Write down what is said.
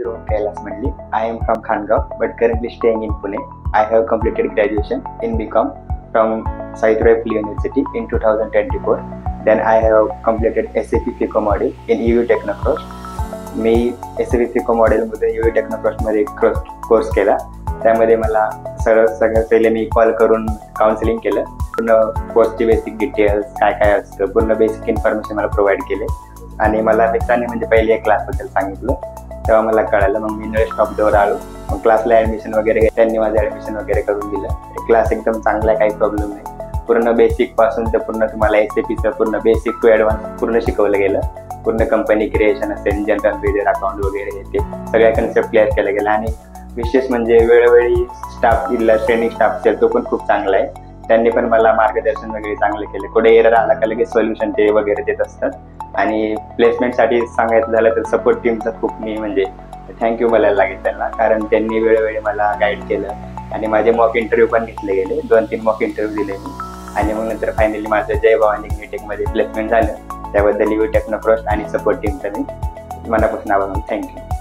Rohan Kailas Mandli. I am from Khangaon but currently staying in Pune. I have completed graduation in BCom from Savitribai Phule University in 2024. Then I have completed SAP FICO module in EU Technocross. Me SAP FICO मॉडेलमध्ये EU टेक्नोक्रॉसमध्ये course केला. त्यामध्ये मला सगळ्यात पहिले मी call करून counselling केलं. पूर्ण कोर्सची बेसिक डिटेल्स काय काय असतं पूर्ण बेसिक इन्फॉर्मेशन मला प्रोव्हाइड केले आणि मला मित्रांनी म्हणजे पहिले क्लासबद्दल सांगितलं. तेव्हा मला कळालं. मग मी नळ स्टॉपवर आलो. मग क्लासला ॲडमिशन वगैरे त्यांनी माझं ॲडमिशन वगैरे करून दिलं. क्लास एकदम चांगला आहे, काही प्रॉब्लेम नाही. पूर्ण बेसिक पासून तर पूर्ण तुम्हाला SAPचं पूर्ण बेसिक टू ॲडव्हान्स पूर्ण शिकवलं गेलं. पूर्ण कंपनी क्रिएशन असेल, जनरल लेजर अकाउंट वगैरे ते सगळ्या कन्सेप्ट क्लिअर केलं गेलं. आणि विशेष म्हणजे वेळोवेळी स्टाफ इथला ट्रेनिंग स्टाफ असेल तो पण खूप चांगला आहे. त्यांनी पण मला मार्गदर्शन वगैरे चांगले केले. कुठे एरर आला का लगेच सोल्युशन ते वगैरे देत असतात. आणि प्लेसमेंटसाठी सांगायचं झालं तर सपोर्ट टीमचा खूप मी म्हणजे थँक्यू बोलायला लागेल त्यांना, कारण त्यांनी वेळोवेळी मला गाईड केलं. आणि माझे मॉक इंटरव्ह्यू पण घेतले गेले. 2-3 मॉक इंटरव्ह्यू दिले मी. आणि मग नंतर फायनली माझं जय भवानी टेकमध्ये प्लेसमेंट झालं. त्याबद्दल EU टेक्नोक्रॉस आणि सपोर्ट टीमचं मी मनापासून आभार. थँक्यू.